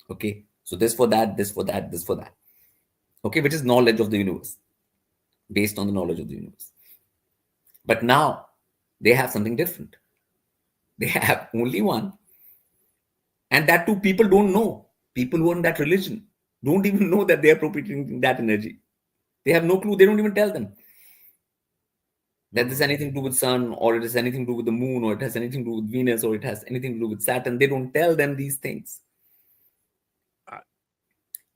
Okay. So this for that, this for that, this for that. Okay. Which is knowledge of the universe, based on the knowledge of the universe. But now they have something different. They have only one. And that too, people don't know. People who are in that religion don't even know that they are appropriating that energy. They have no clue. They don't even tell them that this has anything to do with sun, or it has anything to do with the moon, or it has anything to do with Venus, or it has anything to do with Saturn. They don't tell them these things.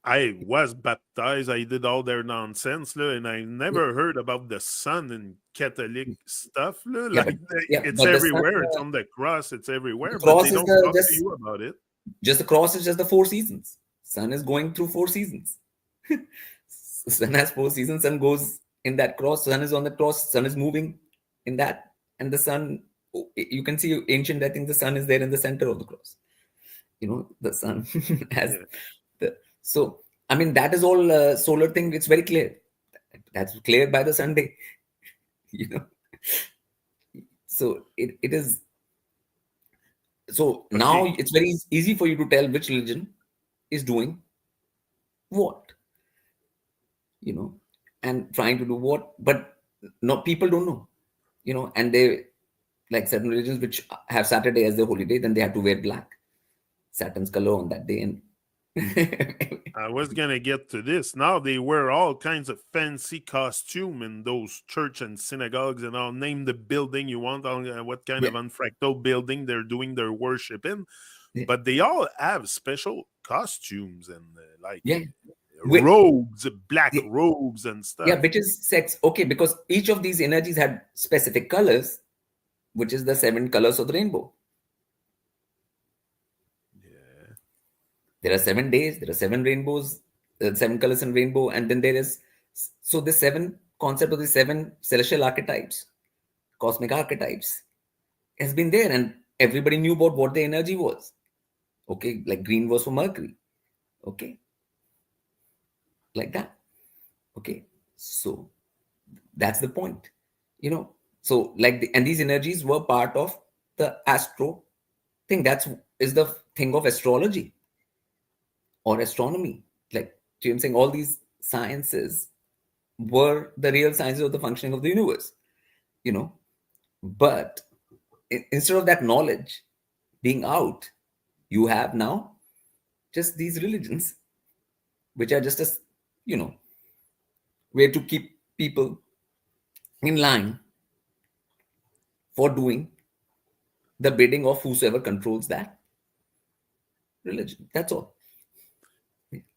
I was baptized. I did all their nonsense, and I never heard about the sun and Catholic stuff. Yeah, but It's but the sun, everywhere. It's on the cross. It's the everywhere, but cross they is don't the talk to you about it. just the cross is just the 4 seasons. Sun is going through 4 seasons. Sun has 4 seasons. Sun goes in that cross. Sun is on the cross. Sun is moving in that, and the sun. You can see ancient. I think the sun is there in the center of the cross. The sun has Yeah. so. I mean, that is all solar thing. It's very clear. That's clear by the Sunday. You know. So it is. So now Okay. it's very easy for you to tell which religion is doing what, and trying to do what, but no, people don't know, and they, like certain religions which have Saturday as their holy day, then they have to wear black, Saturn's color on that day, and I was gonna get to this. Now they wear all kinds of fancy costume in those church and synagogues, and I'll name the building you want, what kind yeah, of unfractal building they're doing their worship in. yeah, But they all have special costumes and yeah. Wait, robes, black yeah, robes and yeah, stuff. which is sex. Okay, because each of these energies had specific colors, which is the 7 colors of the rainbow. Yeah. There are 7 days, there are 7 rainbows, 7 colors in rainbow, and then there is, so the seven concept of the 7 celestial archetypes, cosmic archetypes, has been there, and everybody knew about what the energy was. Okay, like green was for Mercury. Okay, like that. Okay, so that's the point. So like and these energies were part of the astro thing. That's is the thing of astrology or astronomy. Like James saying, all these sciences were the real sciences of the functioning of the universe. You know, but instead of that knowledge being out, you have now just these religions, which are just a you know way to keep people in line for doing the bidding of whosoever controls that religion. That's all.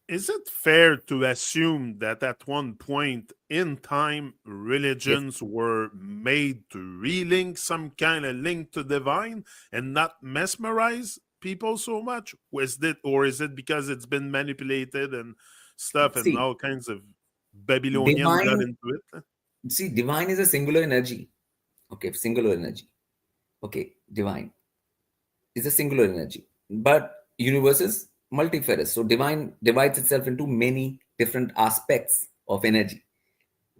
Is it fair to assume that at one point in time, Yes. religions were made to relink some kind of link to divine and not mesmerize people so much? Or is it because it's been manipulated and stuff and See, all kinds of Babylonians got divine. into it? See, divine is a singular energy. Okay, singular energy. Okay, divine is a singular energy, but universe is multifarious. So divine divides itself into many different aspects of energy.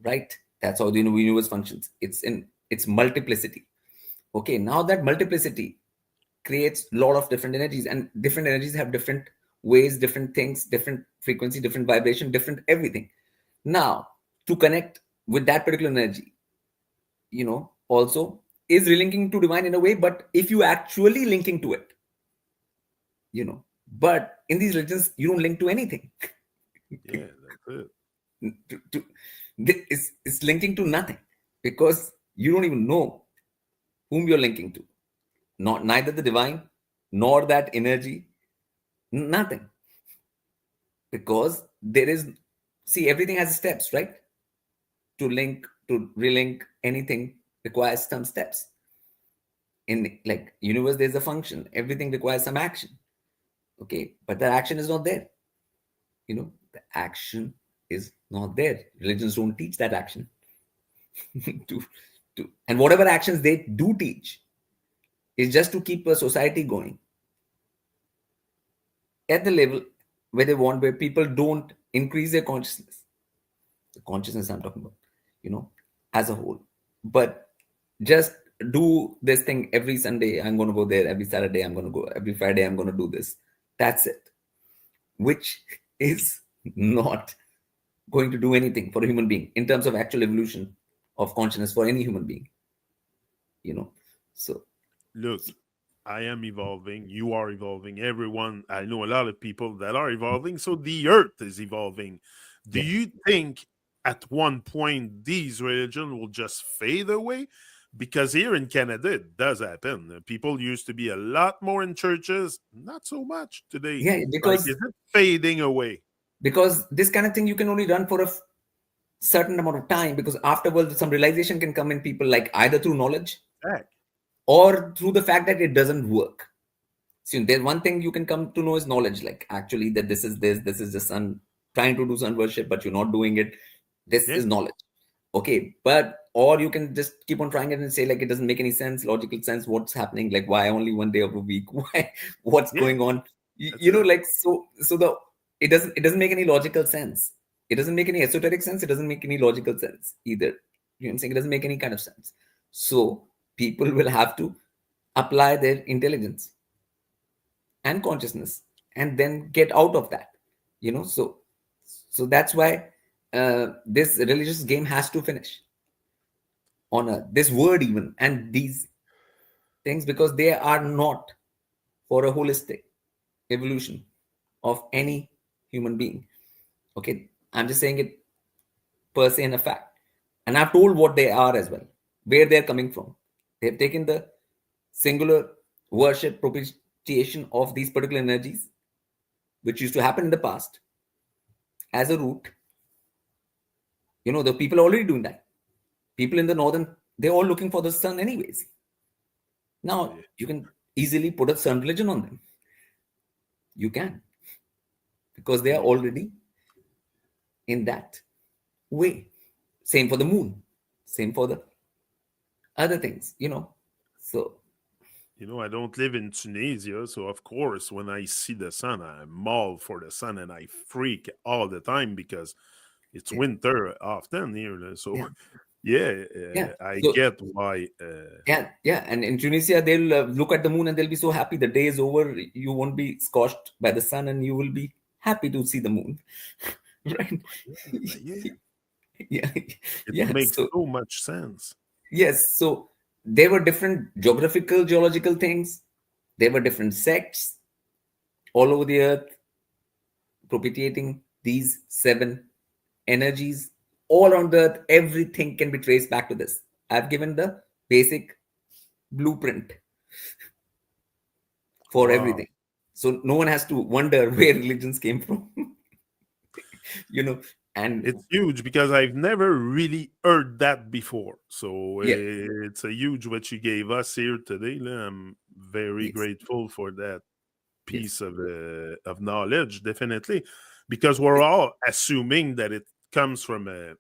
Right? That's how the universe functions. It's in its multiplicity. Okay, now that multiplicity creates a lot of different energies, and different energies have different ways, different things, different frequency, different vibration, different everything. Now, to connect with that particular energy, also is relinking to divine in a way, but if you actually linking to it, but in these religions, you don't link to anything. Yeah, that's it. to, it's linking to nothing because you don't even know whom you're linking to, not neither the divine nor that energy, nothing, because there is, see, everything has steps, right? To link, to relink anything requires some steps. In like universe, there's a function, everything requires some action. Okay, but the action is not there. The action is not there. Religions don't teach that action. to and whatever actions they do teach is just to keep a society going at the level where they want, where people don't increase their consciousness. The consciousness I'm talking about, as a whole. But just do this thing every Sunday, I'm going to go there. Every Saturday, I'm going to go. Every Friday, I'm going to do this. That's it. which is not going to do anything for a human being in terms of actual evolution of consciousness for any human being. So Look, I am evolving. You are evolving. Everyone, I know a lot of people that are evolving. So the earth is evolving. Do yeah, you think at one point these religions will just fade away? Because here in Canada, it does happen. People used to be a lot more in churches, not so much today. yeah, Like, is it fading away? because this kind of thing you can only run for a certain amount of time, because afterwards some realization can come in people, like either through knowledge Heck, or through the fact that it doesn't work. So there's one thing you can come to know is knowledge, like actually that this is the sun trying to do sun worship, but you're not doing it. This yeah, is knowledge. Okay, but or you can just keep on trying it and say like it doesn't make any sense, logical sense, what's happening, like why only one day of a week, why, what's yeah, going on, that's it. like so the it doesn't make any logical sense. It doesn't make any esoteric sense. It doesn't make any logical sense either. You know what I'm saying? It doesn't make any kind of sense. So people will have to apply their intelligence and consciousness and then get out of that. So that's why this religious game has to finish on this word even and these things, because they are not for a holistic evolution of any human being. Okay, I'm just saying it per se in a fact, and I've told what they are as well, where they're coming from. They've taken the singular worship propitiation of these particular energies which used to happen in the past as a root. The people are already doing that. People in the northern, they're all looking for the sun anyways. Now Yeah. you can easily put a sun religion on them. You can, because they are Yeah. already in that way. Same for the moon. Same for the other things. So I don't live in Tunisia, so of course, when I see the sun, I'm all for the sun and I freak all the time because it's yeah, winter often here. So, yeah, yeah, yeah. I So get why. yeah. And in Tunisia, they'll look at the moon and they'll be so happy. The day is over. You won't be scorched by the sun, and you will be happy to see the moon. Right? Yeah, Yeah, it yeah. makes So so much sense. yes, so there were different geographical, geological things. There were different sects all over the earth propitiating these seven energies all on the earth. Everything can be traced back to this. I've given the basic blueprint for Wow. everything. So no one has to wonder where religions came from. you know, and It's huge because I've never really heard that before. So yeah, it's a huge what you gave us here today. I'm very yes, grateful for that yes, piece of knowledge, definitely, because we're all assuming that it comes from a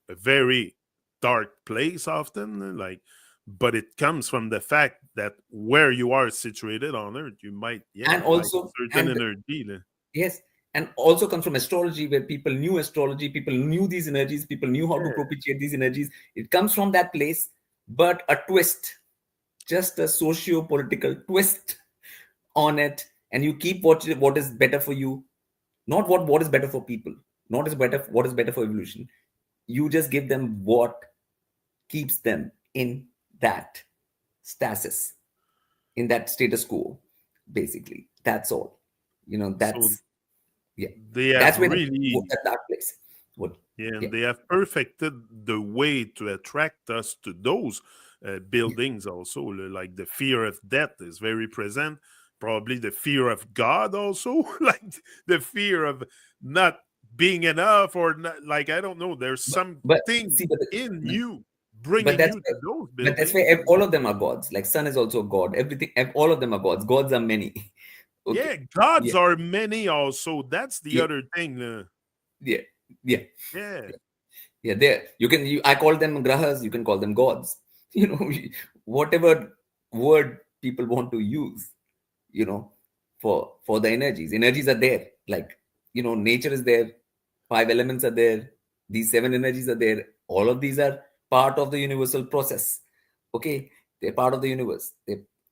very dark place often, like, but it comes from the fact that where you are situated on Earth, you might, yeah, and like also, certain and energy. yes, and also comes from astrology, where people knew astrology, people knew these energies, people knew how to Yeah, propitiate these energies. It comes from that place, but a twist, just a socio-political twist on it, and you keep what is better for you, not what is better for people, not is better what is better for evolution. You just give them what keeps them in that stasis, in that status quo, basically. That's all. so That's yeah. they have That's where really, that dark place. What? yeah, Yeah. and they have perfected the way to attract us to those Yeah. buildings also. Like the fear of death is very present. Probably the fear of God also, like the fear of not being enough or not, like, I don't know. There's But something see, in but, you but bringing that's you where, to those but that's buildings. where all of them are gods. Like sun is also a god. Everything, all of them are gods. Gods are many. Okay. Yeah, gods Yeah. are many also. That's the Yeah. other thing. Yeah. Yeah. Yeah. Yeah. There I call them grahas. You can call them gods. Whatever word people want to use. You know, for the energies. Energies are there. Like nature is there. 5 elements are there. These 7 energies are there. All of these are part of the universal process. Okay, they're part of the universe.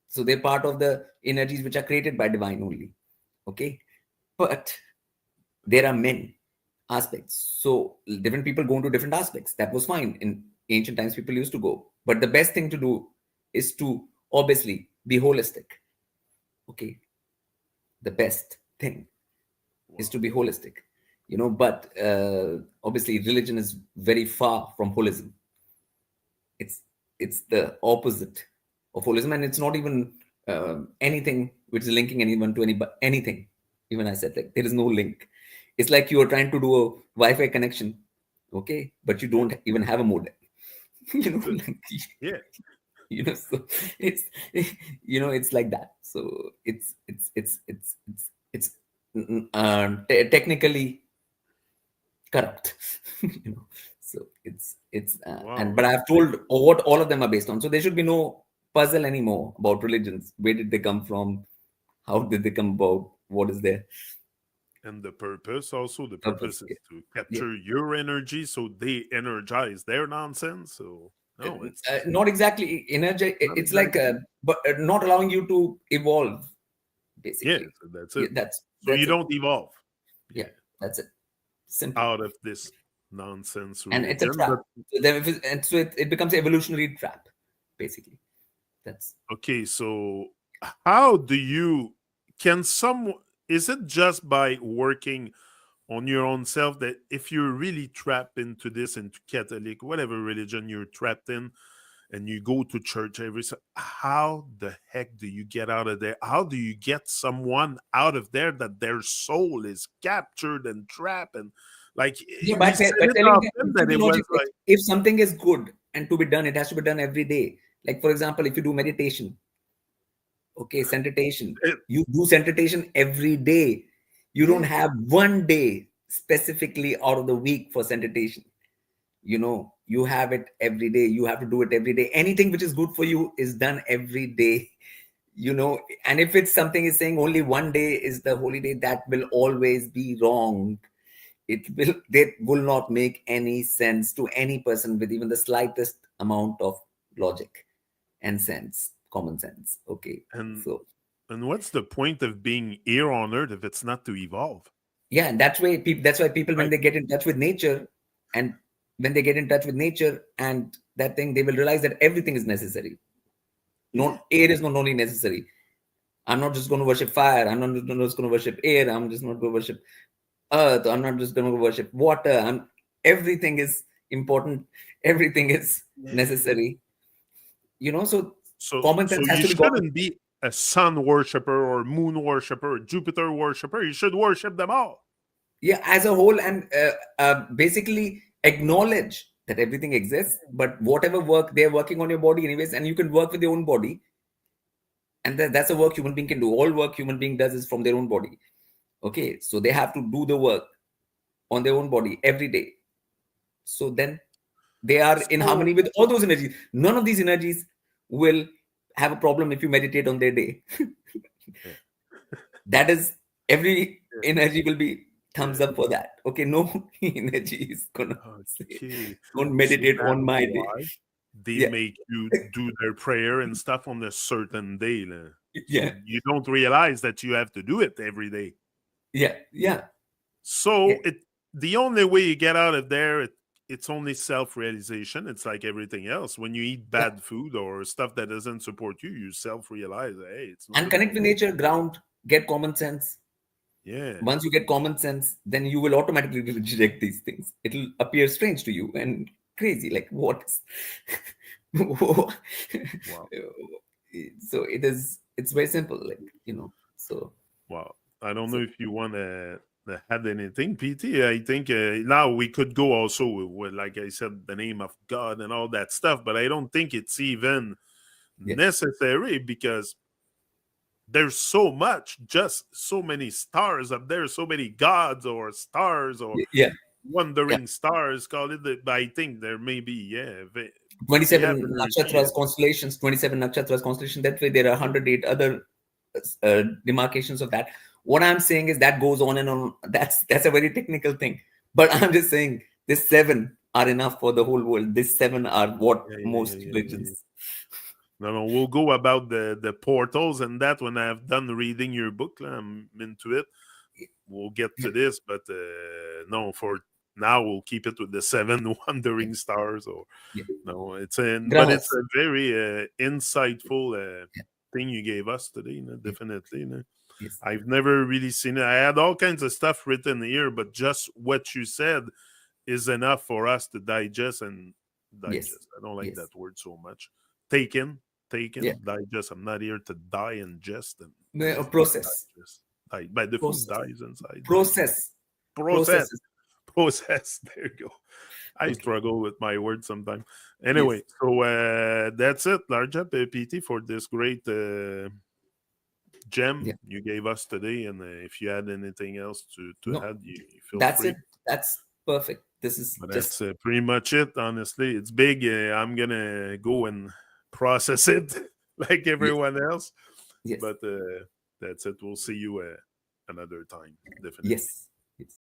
So they're part of the energies which are created by divine only. Okay, but there are many aspects. So different people go into different aspects. That was fine. In ancient times, people used to go. But the best thing to do is to obviously be holistic. Okay. The best thing is to be holistic. But obviously religion is very far from holism. It's the opposite of holism, and it's not even anything which is linking anyone to anything. Even I said, like, there is no link. It's like you are trying to do a Wi-Fi connection, okay, but you don't even have a modem. Like, Yeah. so it's like that. So it's technically corrupt. So Wow. but I've told what all of them are based on, so there should be no puzzle anymore about religions. Where did they come from? How did they come about? What is their And the purpose also, the purpose? purpose is Yeah, to yeah. capture your energy so they energize their nonsense. So no, it's Not exactly energy. not It's like exactly. but not allowing you to evolve, Yeah, basically. so that's Yeah, it. that's So you that's it. don't evolve. Yeah, Yeah. that's it. Simple. Out of this nonsense And it's a religion. trap. But So and so it becomes an evolutionary trap, basically. That's okay, so how do you can some is it just by working on your own self that if you're really trapped into this, into Catholic, whatever religion you're trapped in, and you go to church how the heck do you get out of there? How do you get someone out of there that their soul is captured and trapped? And like Yeah, we by said it telling them often in that simple it was logic, like, like, if something is good and to be done, it has to be done every day. Like, for example, if you do meditation, okay, centration, it, you do centration every day. You don't yeah, have one day specifically out of the week for centration. You have it every day. You have to do it every day. Anything which is good for you is done every day. And if it's something is saying only one day is the holy day, that will always be wrong. It will not make any sense to any person with even the slightest amount of logic and sense, common sense. Okay, and so and what's the point of being here on earth if it's not to evolve? yeah, and that's why people, when Right. they get in touch with nature, and when they get in touch with nature and that thing, they will realize that everything is necessary. Yeah. Not air is not only necessary. I'm not just going to worship fire. I'm not just going to worship air. I'm just not going to worship earth. I'm not just going to worship water. Everything is important. Everything is Yeah. necessary. So So common so sense has you to be common. shouldn't be a sun worshiper or moon worshiper or Jupiter worshiper. You should worship them all. Yeah, as a whole, and basically acknowledge that everything exists, but whatever work they're working on your body anyways, and you can work with your own body, and that's a work human being can do. All work human being does is from their own body. Okay, so they have to do the work on their own body every day. So then they are in So harmony with all those energies. None of these energies will have a problem if you meditate on their day. yeah, That is, every energy will be thumbs yeah. up for that. Okay, no energy is gonna say, Okay. don't So meditate that's on my day. why they Yeah, make you do their prayer and stuff on a certain day. So yeah, you don't realize that you have to do it every day. yeah, yeah, yeah, So the only way you get out of there, it's only self-realization. It's like everything else. When you eat yeah. bad food or stuff that doesn't support you, you self-realize, hey, it's not And good connect for with me. nature, ground, get common sense. Yeah. Once you get common sense, then you will automatically reject these things. It'll appear strange to you and crazy. Like, what is Wow. so it's very simple, like, so Wow. I don't know so if you want to add anything, PT. I think now we could go also with, like I said, the name of God and all that stuff, but I don't think it's even yeah, necessary because there's so much, just so many stars up there, so many gods or stars or yeah, yeah, yeah. wandering stars, call it. But I think there may be, yeah, they have 27 energy. nakshatras, constellations, 27 nakshatras, constellation. That way, there are 108 other demarcations of that. What I'm saying is that goes on and on. That's a very technical thing. But I'm just saying this seven are enough for the whole world. These seven are what Yeah, yeah, yeah, most yeah, yeah, yeah. religions. No, no, we'll go about the portals and that when I've done reading your book. I'm into it. we'll get to this, but no, for now we'll keep it with the 7 wandering stars. Or Yeah. no, it's Graham, a very insightful yeah. thing you gave us today. Definitely. Yes. I've never really seen it. I had all kinds of stuff written here, but just what you said is enough for us to digest and digest. Yes. I don't like Yes. that word so much. Taken, Yeah. digest. I'm not here to die and jest and No, process. digest. But the food Process. dies inside. Process. Process. Process. Process. There you go. I Okay. struggle with my words sometimes. Yes. Anyway, so that's it, Larja PT, for this great gem Yeah. you gave us today. And if you had anything else to No, add, you feel that's free. it. That's perfect. This is But just that's pretty much it, honestly. It's big. I'm going to go and process it like yes. everyone else. Yes. But that's it. We'll see you another time, definitely. Yes.